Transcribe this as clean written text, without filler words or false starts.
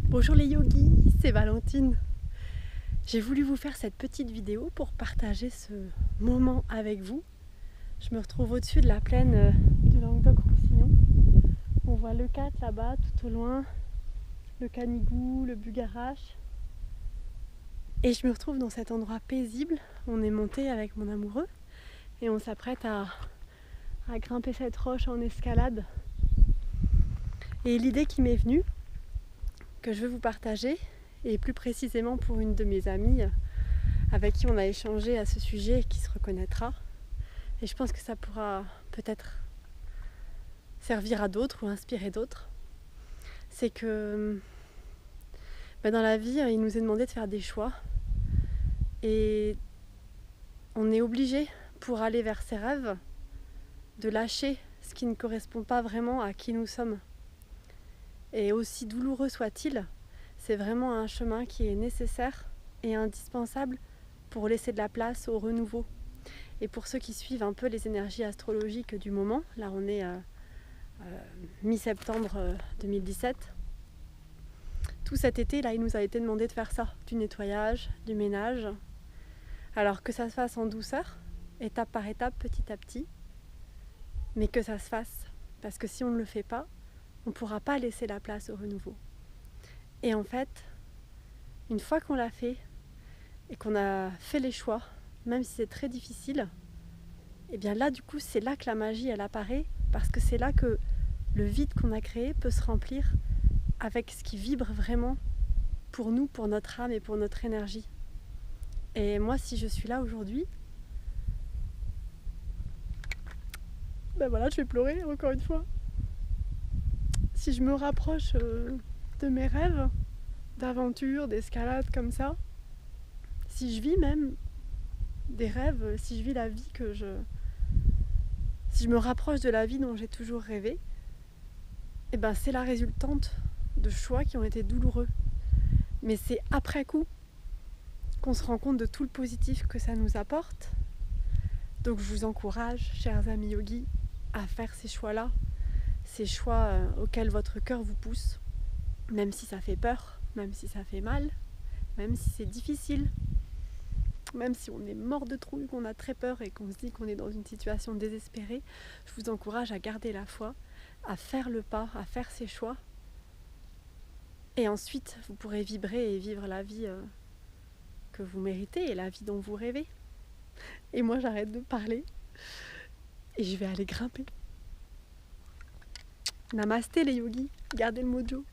Bonjour les yogis, c'est Valentine. J'ai voulu vous faire cette petite vidéo pour partager ce moment avec vous. Je me retrouve au-dessus de la plaine du Languedoc-Roussillon. On voit le Cat là-bas tout au loin, le Canigou, le Bugarache. Et je me retrouve dans cet endroit paisible. On est monté avec mon amoureux et on s'apprête à grimper cette roche en escalade. Et l'idée qui m'est venue, que je veux vous partager, et plus précisément pour une de mes amies avec qui on a échangé à ce sujet et qui se reconnaîtra. Et je pense que ça pourra peut-être servir à d'autres ou inspirer d'autres. C'est que dans la vie, il nous est demandé de faire des choix. Et on est obligé, pour aller vers ses rêves, de lâcher ce qui ne correspond pas vraiment à qui nous sommes. Et aussi douloureux soit-il, c'est vraiment un chemin qui est nécessaire et indispensable pour laisser de la place au renouveau. Et pour ceux qui suivent un peu les énergies astrologiques du moment, là on est mi-septembre 2017, tout cet été là il nous a été demandé de faire ça, du nettoyage, du ménage, alors que ça se fasse en douceur, étape par étape, petit à petit, mais que ça se fasse, parce que si on ne le fait pas, on ne pourra pas laisser la place au renouveau. Et en fait, une fois qu'on l'a fait, et qu'on a fait les choix, même si c'est très difficile, et bien là du coup c'est là que la magie elle apparaît, parce que c'est là que le vide qu'on a créé peut se remplir avec ce qui vibre vraiment pour nous, pour notre âme et pour notre énergie. Et moi si je suis là aujourd'hui, ben voilà, je vais pleurer encore une fois. Si je me rapproche de mes rêves, d'aventure, d'escalade comme ça, si je vis même des rêves, si je vis la vie si je me rapproche de la vie dont j'ai toujours rêvé, et ben c'est la résultante de choix qui ont été douloureux. Mais c'est après coup qu'on se rend compte de tout le positif que ça nous apporte. Donc je vous encourage, chers amis yogis, à faire ces choix-là, ces choix auxquels votre cœur vous pousse, même si ça fait peur, même si ça fait mal, même si c'est difficile, même si on est mort de trouille, qu'on a très peur et qu'on se dit qu'on est dans une situation désespérée. Je vous encourage à garder la foi, à faire le pas, à faire ses choix. Et ensuite, vous pourrez vibrer et vivre la vie que vous méritez et la vie dont vous rêvez. Et moi, j'arrête de parler et je vais aller grimper. Namasté les yogis, gardez le mojo.